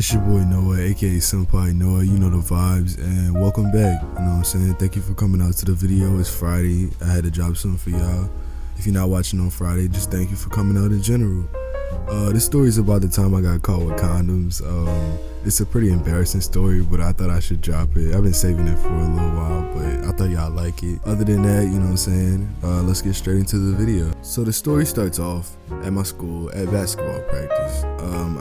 It's your boy Noah, aka SenpaiNoah, you know the vibes, and welcome back. You know what I'm saying? Thank you for coming out to the video. It's Friday. I had to drop something for y'all. If you're not watching on Friday, just thank you for coming out in general. This story is about the time I got caught with condoms. It's a pretty embarrassing story, but I thought I should drop it. I've been saving it for a little while, but I thought y'all like it. Other than that, you know what I'm saying? Let's get straight into the video. So the story starts off at my school at basketball practice.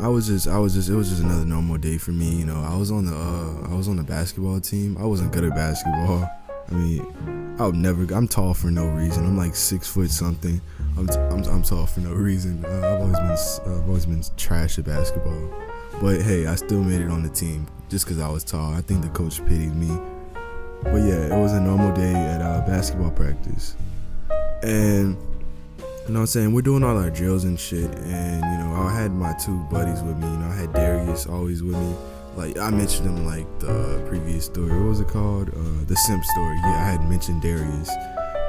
It was just another normal day for me. You know, I was on the basketball team. I wasn't good at basketball. I mean, I'm tall for no reason. I'm like 6 foot something. I'm tall for no reason. I've always been trash at basketball. But hey, I still made it on the team just because I was tall. I think the coach pitied me. But yeah, it was a normal day at basketball practice. And you know what I'm saying, we're doing all our drills and shit. And you know, I had my two buddies with me. You know, I had Darius always with me. Like I mentioned him like the previous story. What was it called? The Simp story. Yeah, I had mentioned Darius.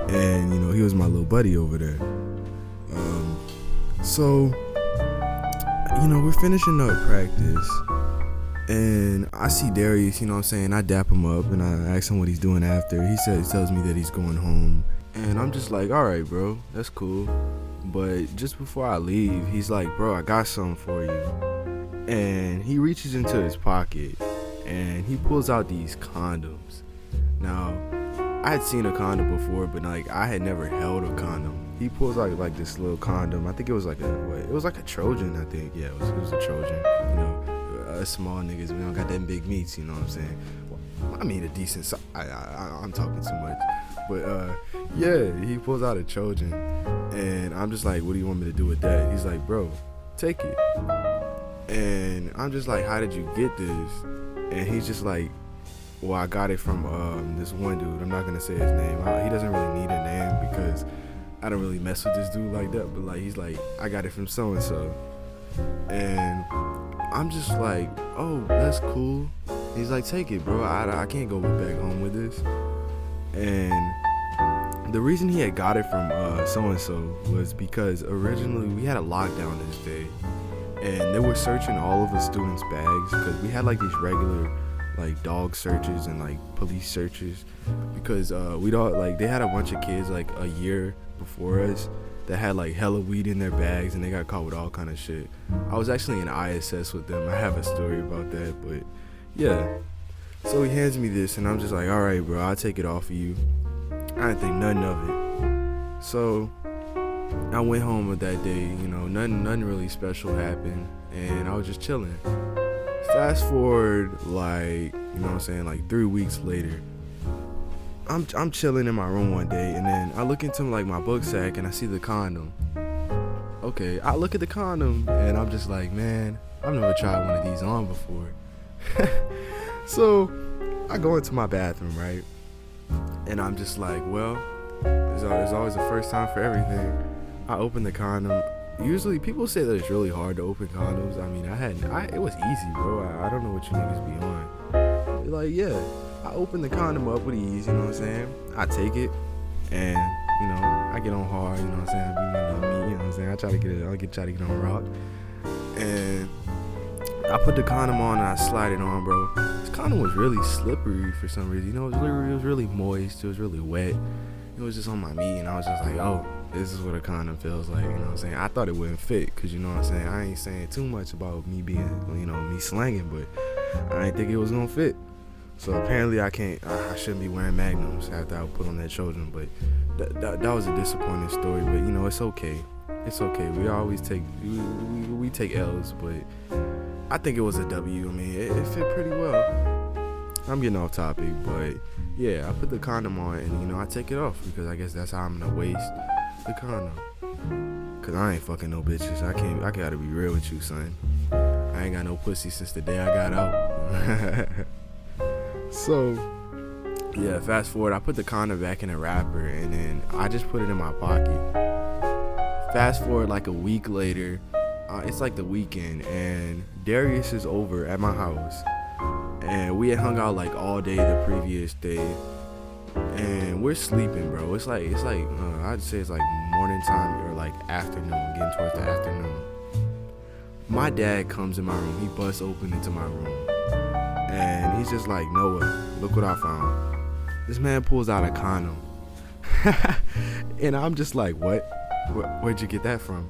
And you know, he was my little buddy over there. So you know, we're finishing up practice, and I see Darius, you know what I'm saying, I dap him up, and I ask him what he's doing after. He tells me that he's going home, and I'm just like, alright bro, that's cool. But just before I leave, he's like, bro, I got something for you. And he reaches into his pocket, and he pulls out these condoms. Now, I had seen a condom before, but like, I had never held a condom. He pulls out like this little condom. I think it was like a Trojan, I think. Yeah, it was a Trojan. You know, us small niggas, we don't got them big meats, you know what I'm saying? Well, I mean a decent size. I'm talking too much. But yeah, he pulls out a Trojan, and I'm just like, what do you want me to do with that? He's like, bro, take it. And I'm just like, how did you get this? And he's just like, well, I got it from this one dude. I'm not gonna say his name. He doesn't really need a name because I don't really mess with this dude like that, but like he's like, I got it from so and so, and I'm just like, oh, that's cool. He's like, take it, bro. I can't go back home with this. And the reason he had got it from so and so was because originally we had a lockdown this day, and they were searching all of the students' bags because we had like these regular like dog searches and like police searches because they had a bunch of kids like a year before us that had like hella weed in their bags, and they got caught with all kind of shit. I was actually in ISS with them. I have a story about that, but yeah. So he hands me this, and I'm just like, all right, bro, I'll take it off of you. I didn't think nothing of it. So I went home with that day. You know, nothing really special happened, and I was just chilling. Fast forward, like, you know what I'm saying, like 3 weeks later, I'm chilling in my room one day, and then I look into like my book sack and I see the condom. Okay, I look at the condom and I'm just like, man, I've never tried one of these on before. So I go into my bathroom, right? And I'm just like, well, there's always a first time for everything. I open the condom. Usually people say that it's really hard to open condoms. I mean, it was easy, bro. I don't know what you niggas be on. You're like, yeah. I open the condom up with ease, you know what I'm saying? I take it, and, you know, I get on hard, you know what I'm saying? I be my little meat, you know what I'm saying? I try to get on rock. And I put the condom on and I slide it on, bro. This condom was really slippery for some reason. You know, it was really moist. It was really wet. It was just on my meat, and I was just like, oh, this is what a condom feels like, you know what I'm saying? I thought it wouldn't fit, because, you know what I'm saying? I ain't saying too much about me being, you know, me slanging, but I didn't think it was going to fit. So apparently I shouldn't be wearing magnums after I put on that Trojan, but that was a disappointing story. But you know, it's okay. It's okay. We always take we take L's, but I think it was a W. I mean, it fit pretty well. I'm getting off topic, but yeah, I put the condom on, and you know, I take it off because I guess that's how I'm gonna waste the condom. Cause I ain't fucking no bitches. I gotta be real with you, son. I ain't got no pussy since the day I got out. So, yeah, fast forward, I put the condom back in a wrapper, and then I just put it in my pocket. Fast forward like a week later, it's like the weekend, and Darius is over at my house, and we had hung out like all day the previous day, and we're sleeping, bro. It's like I'd say it's like morning time or like afternoon, getting towards the afternoon. My dad comes in my room. He busts open into my room. And he's just like, Noah, look what I found. This man pulls out a condom. And I'm just like, what? Where'd you get that from?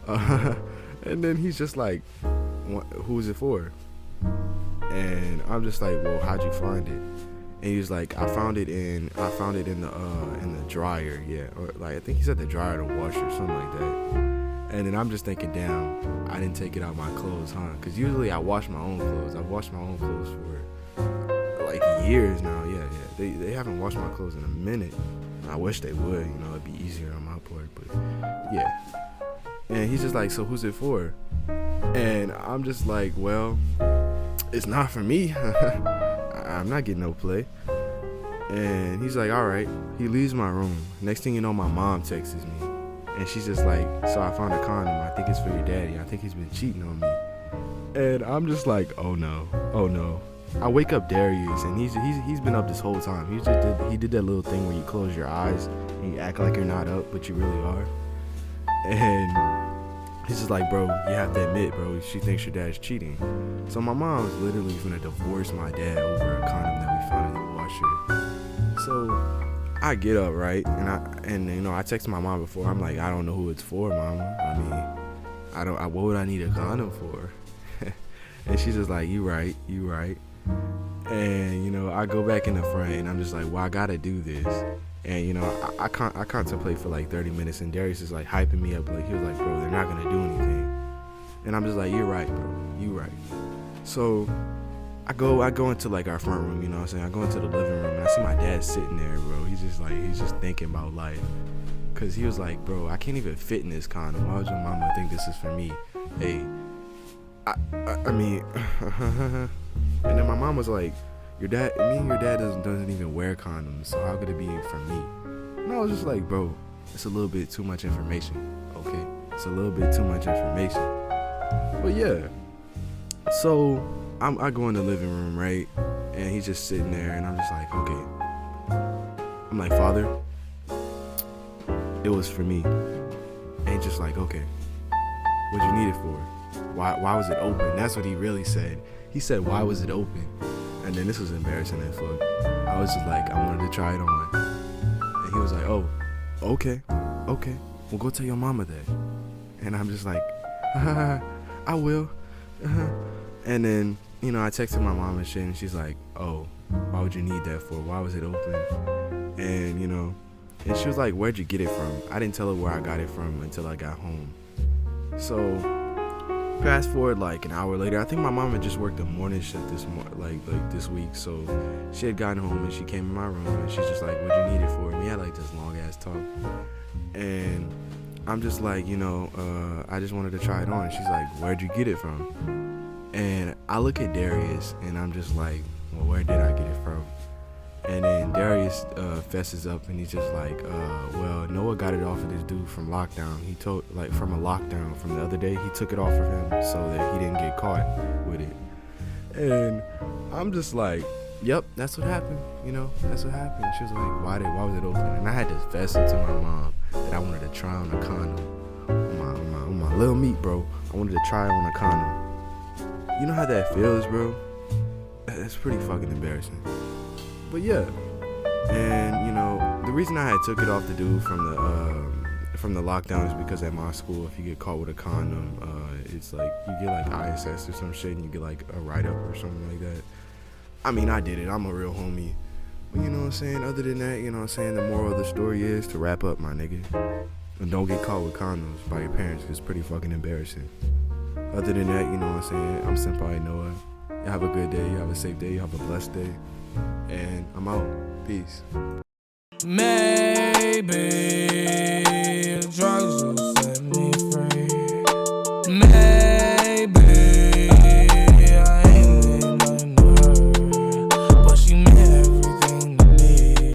And then he's just like, who's it for? And I'm just like, well, how'd you find it? And he was like, I found it in the dryer, yeah. Or like, I think he said the dryer or the washer, something like that. And then I'm just thinking, damn, I didn't take it out my clothes, huh? Because usually I wash my own clothes. I've washed my own clothes for like years now. Yeah. They haven't washed my clothes in a minute. I wish they would, it'd be easier on my part, but yeah. And he's just like, so who's it for? And I'm just like, well, it's not for me. I'm not getting no play. And he's like, all right. He leaves my room. Next thing you know, my mom texts me. And she's just like, so I found a condom. I think it's for your daddy. I think he's been cheating on me. And I'm just like, oh no. I wake up Darius, and he's been up this whole time. He did that little thing where you close your eyes and you act like you're not up, but you really are. And he's just like, bro, you have to admit, bro, she thinks your dad's cheating. So my mom's literally gonna divorce my dad over a condom that we found in the washer. So I get up, right, and I text my mom before. I'm like, I don't know who it's for, mama. I mean, what would I need a condom for? And she's just like, you right. And I go back in the front, and I'm just like, well, I gotta do this. And I contemplate for like 30 minutes, and Darius is like hyping me up, like he was like, bro, they're not gonna do anything. And I'm just like, you're right, bro, you right. So I go into like our front room, I go into the living room, and I see my dad sitting there, bro. He's just thinking about life. Cause he was like, bro, I can't even fit in this condom. Why would your mama think this is for me? Hey, I mean, and then my mom was like, me and your dad doesn't even wear condoms, so how could it be for me? And I was just like, bro, it's a little bit too much information, okay? It's a little bit too much information. But yeah, so I go in the living room, right? And he's just sitting there, and I'm just like, okay. I'm like, Father, it was for me. And he's just like, okay, what'd you need it for? Why was it open? That's what he really said. He said, why was it open? And then this was embarrassing as fuck. I was just like, I wanted to try it on. And he was like, oh, okay. Well, go tell your mama that. And I'm just like, I will. And then, I texted my mom and shit, and she's like, oh, why would you need that for? Why was it open? And, and she was like, where'd you get it from? I didn't tell her where I got it from until I got home. So fast forward like an hour later, I think my mom had just worked a morning shift this week, so she had gotten home and she came in my room and she's just like, what'd you need it for? And we had like this long ass talk, and I'm just like, I just wanted to try it on. And she's like, where'd you get it from? And I look at Darius and I'm just like, well, where did I get it from? And then Darius fesses up and he's just like, well, Noah got it off of this dude from lockdown. He told, like, from a lockdown from the other day. He took it off of him so that he didn't get caught with it. And I'm just like, yep, that's what happened. That's what happened. She was like, why was it open? And I had to fess it to my mom that I wanted to try on a condom on my little meat, bro. I wanted to try it on a condom. You know how that feels, bro? It's pretty fucking embarrassing. But yeah, and the reason I had took it off the dude from the lockdown is because at my school, if you get caught with a condom, it's like you get like ISS or some shit, and you get like a write-up or something like that. I mean, I did it. I'm a real homie. But you know what I'm saying? Other than that, the moral of the story is to wrap up, my nigga. And don't get caught with condoms by your parents. It's pretty fucking embarrassing. Other than that, you know what I'm saying? I'm SenpaiNoah. You have a good day. You have a safe day. You have a blessed day. And I'm out. Peace. Maybe drugs will set me free.